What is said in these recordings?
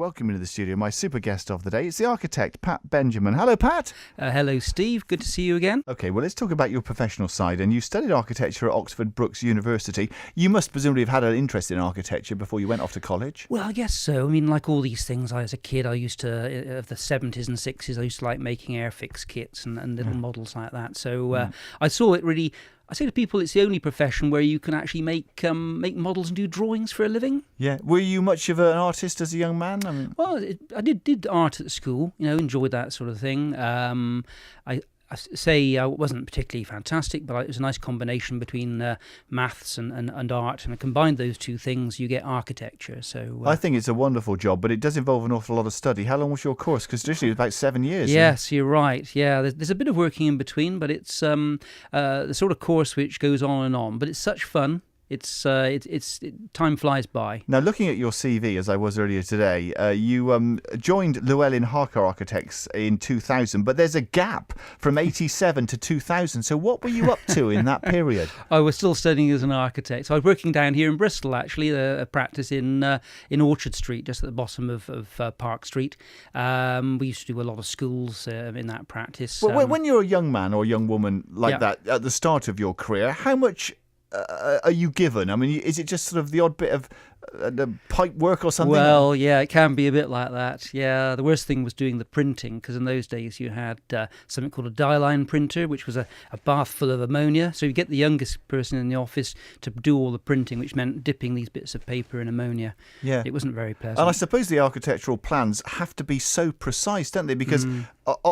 Welcome into the studio, my super guest of the day. It's the architect, Pat Benjamin. Hello, Pat. Hello, Steve. Good to see you again. Okay, well, let's talk about your professional side. And you studied architecture at Oxford Brookes University. You must presumably have had an interest in architecture before you went off to college. Well, I guess so. I mean, like all these things, as a kid, I used to, of the 70s and 60s, I used to like making Airfix kits and little models like that. So I saw it really... I say to people, it's the only profession where you can actually make models and do drawings for a living. Yeah. Were you much of an artist as a young man? Well, I did art at school, enjoyed that sort of thing. I say I wasn't particularly fantastic, but it was a nice combination between maths and art, and I combined those two things, you get architecture. So I think it's a wonderful job, but it does involve an awful lot of study. How long was your course? Because traditionally it was about 7 years. Yes, you're right. Yeah, there's a bit of working in between, but it's the sort of course which goes on and on. But it's such fun. Time flies by. Now, looking at your CV, as I was earlier today, you joined Llewellyn Harker Architects in 2000, but there's a gap from 87 to 2000. So what were you up to in that period? I was still studying as an architect. So I was working down here in Bristol, actually, a practice in Orchard Street, just at the bottom of Park Street. We used to do a lot of schools in that practice. Well, when you're a young man or a young woman like that at the start of your career, how much are you given? I mean, is it just sort of the odd bit of pipe work or something? Well, yeah, it can be a bit like that. Yeah, the worst thing was doing the printing, because in those days you had something called a dye line printer, which was a bath full of ammonia. So you get the youngest person in the office to do all the printing, which meant dipping these bits of paper in ammonia. Yeah, it wasn't very pleasant. And I suppose the architectural plans have to be so precise, don't they? Because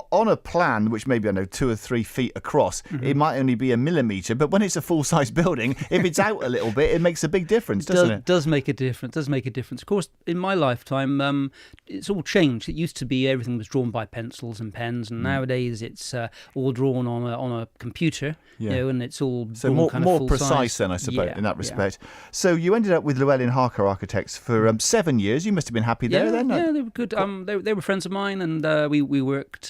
on a plan, which maybe 2 or 3 feet across, it might only be a millimetre, but when it's a full-size building, if it's out a little bit, it makes a big difference, doesn't it? Does make a difference. Of course, in my lifetime, it's all changed. It used to be everything was drawn by pencils and pens, and nowadays it's all drawn on a computer, and it's all so more precise then, I suppose, in that respect. Yeah. So you ended up with Llewellyn Harker Architects for 7 years. You must have been happy there then. Yeah, they were good. They were friends of mine, and we worked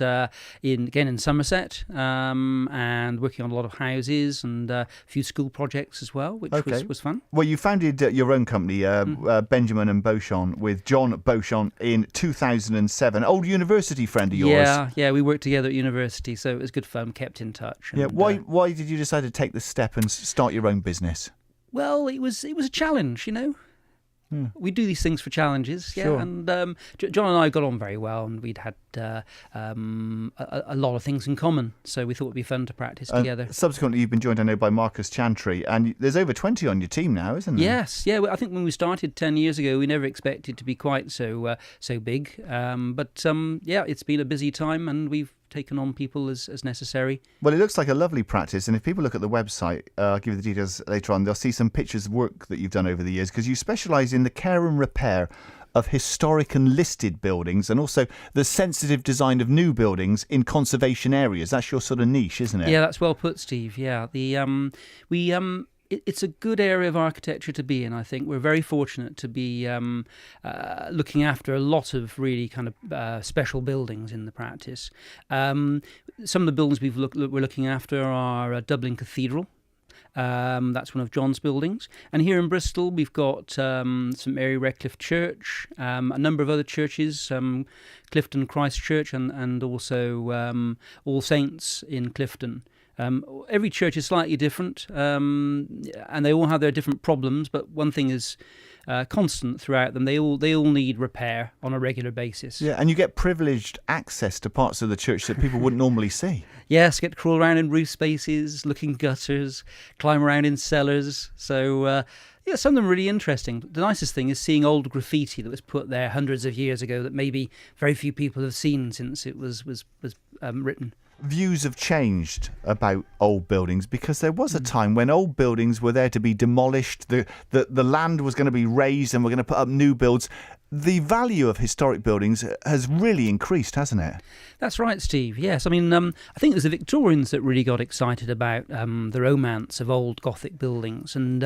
in Somerset, and working on a lot of houses and a few school projects as well, which was fun. Well, you founded your own company, Benjamin and Beauchamp, with John Beauchamp in 2007. Old university friend of yours. Yeah, we worked together at university, so it was good fun. Kept in touch. And, why did you decide to take the step and start your own business? Well, it was a challenge, We do these things for challenges, Sure. And John and I got on very well, and we'd had a lot of things in common, so we thought it'd be fun to practice together. Subsequently, you've been joined, I know, by Marcus Chantry, and there's over 20 on your team now, isn't there? Yes, yeah. I think when we started 10 years ago, we never expected to be quite so big, but it's been a busy time, and we've taken on people as necessary. Well, it looks like a lovely practice, and if people look at the website, I'll give you the details later on, they'll see some pictures of work that you've done over the years, because you specialise in the care and repair of historic and listed buildings, and also the sensitive design of new buildings in conservation areas. That's your sort of niche, isn't it? Yeah, that's well put, Steve. Yeah, it's a good area of architecture to be in, I think. We're very fortunate to be looking after a lot of really kind of special buildings in the practice. Some of the buildings we're looking after are Dublin Cathedral. That's one of John's buildings. And here in Bristol, we've got St Mary Redcliffe Church, a number of other churches, Clifton Christ Church, and also All Saints in Clifton. Every church is slightly different, and they all have their different problems, but one thing is constant throughout them. They all need repair on a regular basis. Yeah, and you get privileged access to parts of the church that people wouldn't normally see. Yes, get to crawl around in roof spaces, look in gutters, climb around in cellars. So, some of them are really interesting. The nicest thing is seeing old graffiti that was put there hundreds of years ago that maybe very few people have seen since it was written. Views have changed about old buildings, because there was a time when old buildings were there to be demolished, the land was going to be raised and we're going to put up new builds. The value of historic buildings has really increased, hasn't it? That's right, Steve. Yes, I mean, I think it was the Victorians that really got excited about the romance of old Gothic buildings, and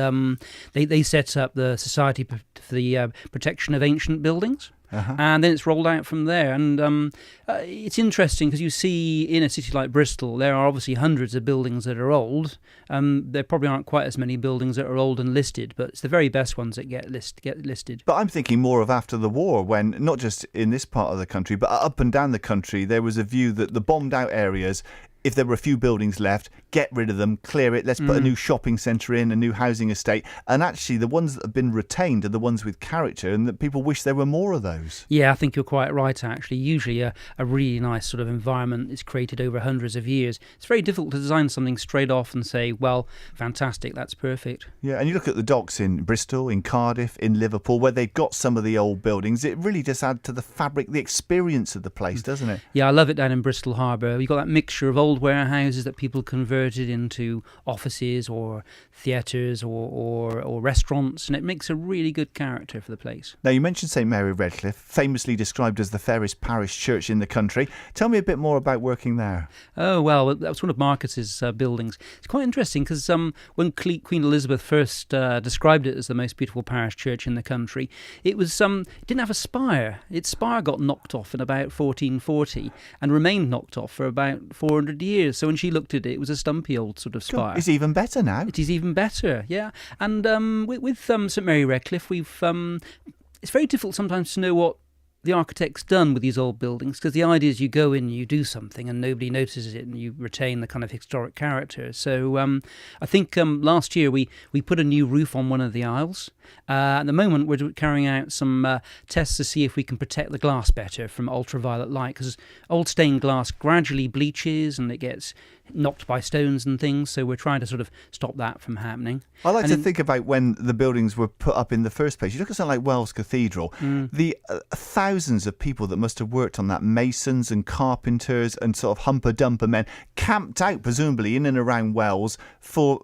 they set up the Society for the Protection of Ancient Buildings. and then it's rolled out from there. And it's interesting because you see in a city like Bristol, there are obviously hundreds of buildings that are old. There probably aren't quite as many buildings that are old and listed, but it's the very best ones that get listed. But I'm thinking more of after the war, when not just in this part of the country, but up and down the country, there was a view that the bombed out areas, if there were a few buildings left, get rid of them, clear it, let's put a new shopping centre in, a new housing estate. And actually the ones that have been retained are the ones with character, and that people wish there were more of those. Yeah, I think you're quite right, actually. Usually a really nice sort of environment is created over hundreds of years. It's very difficult to design something straight off and say, well, fantastic, that's perfect. Yeah, and you look at the docks in Bristol, in Cardiff, in Liverpool, where they've got some of the old buildings. It really does add to the fabric, the experience of the place, doesn't it? Yeah, I love it down in Bristol Harbour. You've got that mixture of old warehouses that people converted into offices or theatres or restaurants, and it makes a really good character for the place. Now, you mentioned St Mary Redcliffe, famously described as the fairest parish church in the country. Tell me a bit more about working there. Oh, well, that was one of Marcus's buildings. It's quite interesting because when Queen Elizabeth first described it as the most beautiful parish church in the country, it was it didn't have a spire. Its spire got knocked off in about 1440 and remained knocked off for about 400 years. So when she looked at it, it was a stumpy old sort of spire. It's even better now. It is even better, yeah. And with St Mary Redcliffe, it's very difficult sometimes to know what the architect's done with these old buildings, because the idea is you go in, you do something, and nobody notices it, and you retain the kind of historic character. So I think last year we put a new roof on one of the aisles. At the moment, we're carrying out some tests to see if we can protect the glass better from ultraviolet light, because old stained glass gradually bleaches and it gets knocked by stones and things, so we're trying to sort of stop that from happening. I like to think about when the buildings were put up in the first place. You look at something like Wells Cathedral, the thousands of people that must have worked on that, masons and carpenters and sort of humper-dumper men, camped out presumably in and around Wells for,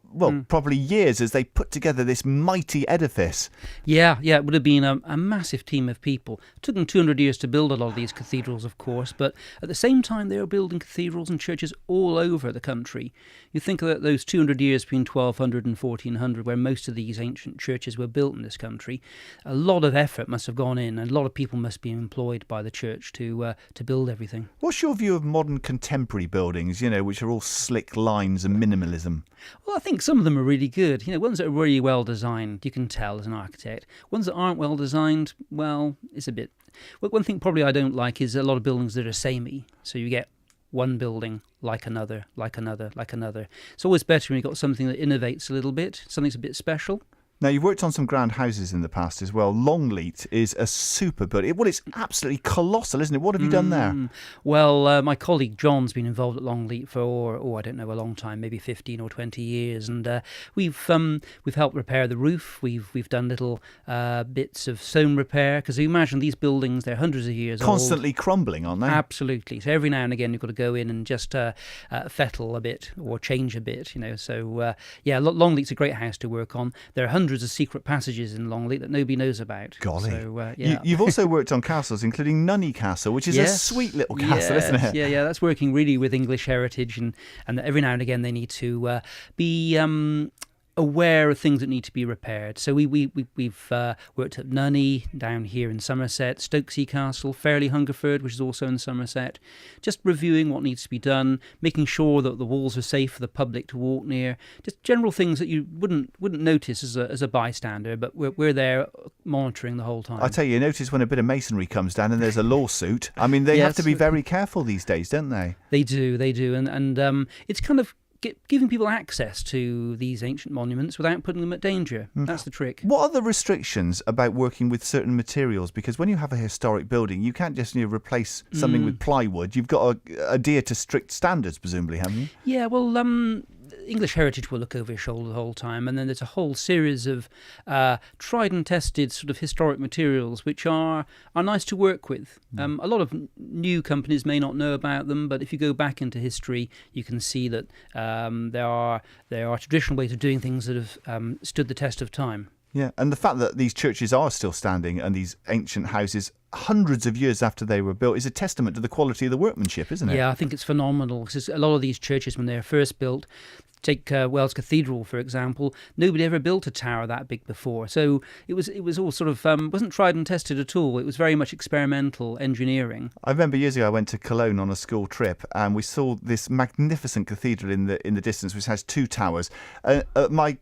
probably years as they put together this mighty edifice. Yeah, it would have been a massive team of people. It took them 200 years to build a lot of these cathedrals, of course, but at the same time they were building cathedrals and churches all over the country. You think of those 200 years between 1200 and 1400, where most of these ancient churches were built in this country. A lot of effort must have gone in, and a lot of people must be employed by the church to build everything. What's your view of modern contemporary buildings, which are all slick lines and minimalism? Well, I think some of them are really good. Ones that are really well designed, you can tell as an architect. Ones that aren't well designed, well, it's a bit... Well, one thing probably I don't like is a lot of buildings that are samey. So you get one building like another, like another, like another. It's always better when you've got something that innovates a little bit, something's a bit special. Now, you've worked on some grand houses in the past as well. Longleat is a super building. Well, it's absolutely colossal, isn't it? What have you done there? Well, my colleague John's been involved at Longleat for, I don't know, a long time, maybe 15 or 20 years. And we've helped repair the roof. We've done little bits of stone repair, because you imagine these buildings, they're hundreds of years constantly old. Crumbling, aren't they? Absolutely. So every now and again, you've got to go in and just fettle a bit or change a bit, So, Longleat's a great house to work on. There are hundreds of secret passages in Longleat that nobody knows about. Golly. So, You've also worked on castles, including Nunney Castle, which is a sweet little castle, isn't it? Yeah, that's working really with English heritage, and every now and again they need to be aware of things that need to be repaired. So we've worked at Nunney down here in Somerset, Stokesay Castle, Fairley Hungerford, which is also in Somerset, just reviewing what needs to be done, making sure that the walls are safe for the public to walk near, just general things that you wouldn't notice as a bystander, but we're there monitoring the whole time. I tell you notice when a bit of masonry comes down and there's a lawsuit. I mean, they have to be very careful these days, don't they? They do, and it's kind of giving people access to these ancient monuments without putting them at danger. That's the trick. What are the restrictions about working with certain materials? Because when you have a historic building, you can't just replace something with plywood. You've got to adhere to strict standards, presumably, haven't you? Yeah, well, English Heritage will look over your shoulder the whole time, and then there's a whole series of tried and tested sort of historic materials which are nice to work with. A lot of new companies may not know about them, but if you go back into history, you can see that there are traditional ways of doing things that have stood the test of time. Yeah, and the fact that these churches are still standing and these ancient houses hundreds of years after they were built is a testament to the quality of the workmanship, isn't it? Yeah, I think it's phenomenal, because a lot of these churches, when they were first built, take Wells Cathedral, for example, nobody ever built a tower that big before. So it was all sort of, wasn't tried and tested at all. It was very much experimental engineering. I remember years ago I went to Cologne on a school trip and we saw this magnificent cathedral in the distance, which has 2 towers. My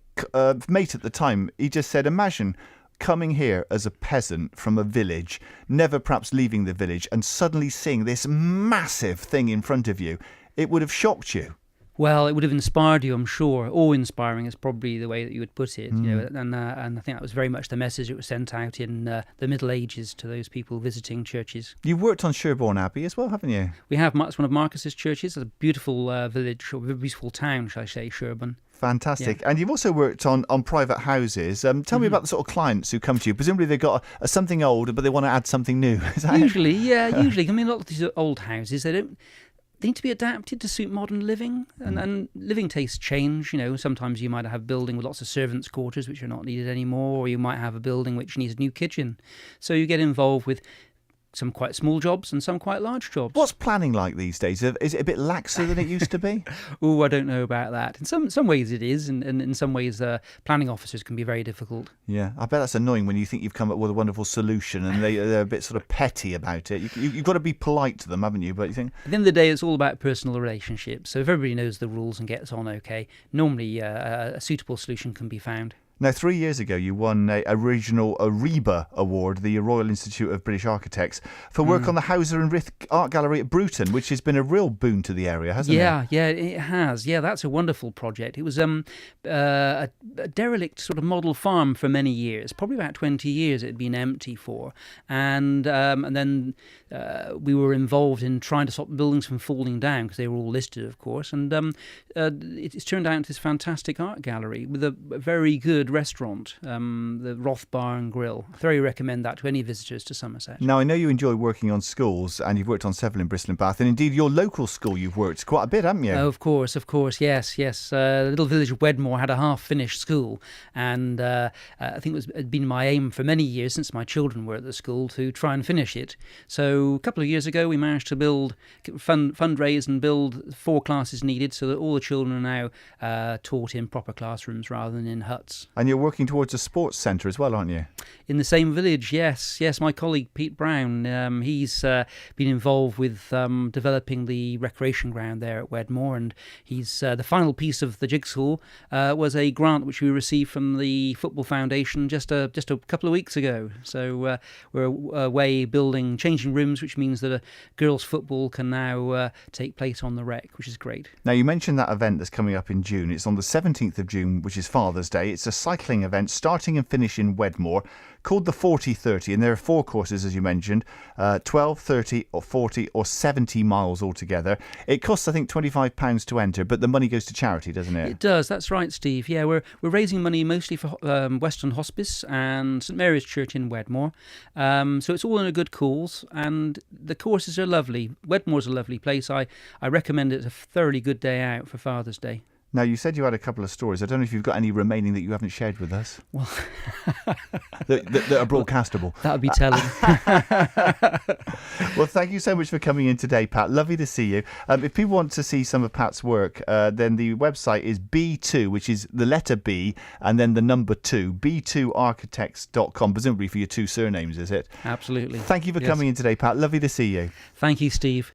mate at the time, he just said, imagine coming here as a peasant from a village, never perhaps leaving the village, and suddenly seeing this massive thing in front of you. It would have shocked you. Well, it would have inspired you, I'm sure. Awe-inspiring is probably the way that you would put it. You know, and I think that was very much the message that was sent out in the Middle Ages to those people visiting churches. You've worked on Sherborne Abbey as well, haven't you? We have. It's one of Marcus's churches. It's a beautiful village, or a beautiful town, shall I say, Sherborne. Fantastic. Yeah. And you've also worked on private houses. Tell me about the sort of clients who come to you. Presumably they've got something old, but they want to add something new. Is that usually, yeah, usually. I mean, a lot of these old houses, they need to be adapted to suit modern living, and living tastes change. You know, sometimes you might have a building with lots of servants' quarters which are not needed anymore, or you might have a building which needs a new kitchen. So you get involved with some quite small jobs and some quite large jobs. What's planning like these days? Is it a bit laxer than it used to be? Oh, I don't know about that. In some ways it is, and in some ways planning officers can be very difficult. Yeah, I bet that's annoying when you think you've come up with a wonderful solution and they're a bit sort of petty about it. You've got to be polite to them, haven't you? But you think at the end of the day, it's all about personal relationships. So if everybody knows the rules and gets on okay, normally a suitable solution can be found. Now, 3 years ago, you won a regional RIBA award, the Royal Institute of British Architects, for work on the Hauser and Rith Art Gallery at Bruton, which has been a real boon to the area, hasn't it? Yeah, it has. Yeah, that's a wonderful project. It was a derelict sort of model farm for many years, probably about 20 years it had been empty for. And then we were involved in trying to stop buildings from falling down, because they were all listed, of course. And it's turned out into this fantastic art gallery with a very good restaurant, the Roth Bar and Grill. I thoroughly recommend that to any visitors to Somerset. Now, I know you enjoy working on schools, and you've worked on several in Bristol and Bath, and indeed your local school you've worked quite a bit, haven't you? Oh, of course, yes. The little village of Wedmore had a half-finished school, and I think it had been my aim for many years, since my children were at the school, to try and finish it. So a couple of years ago we managed to fundraise and build 4 classes needed, so that all the children are now taught in proper classrooms rather than in huts. And you're working towards a sports centre as well, aren't you? In the same village, yes. My colleague Pete Brown, he's been involved with developing the recreation ground there at Wedmore, and he's the final piece of the jigsaw was a grant which we received from the Football Foundation just a couple of weeks ago. So we're away building changing rooms, which means that girls' football can now take place on the rec, which is great. Now, you mentioned that event that's coming up in June. It's on the 17th of June, which is Father's Day. It's a cycling event starting and finishing in Wedmore, called the 40-30, and there are 4 courses, as you mentioned, 12, 30 or 40 or 70 miles altogether. It costs, I think, £25 to enter, but the money goes to charity, doesn't it? It does, that's right, Steve. Yeah, we're raising money mostly for Western Hospice and St Mary's Church in Wedmore. So it's all in a good cause, and the courses are lovely. Wedmore's a lovely place. I recommend it. It's a thoroughly good day out for Father's Day. Now, you said you had a couple of stories. I don't know if you've got any remaining that you haven't shared with us. Well, that are broadcastable. That would be telling. Well, thank you so much for coming in today, Pat. Lovely to see you. If people want to see some of Pat's work, then the website is B2, which is the letter B and then the number 2, b2architects.com, presumably for your 2 surnames, is it? Absolutely. Thank you for coming in today, Pat. Lovely to see you. Thank you, Steve.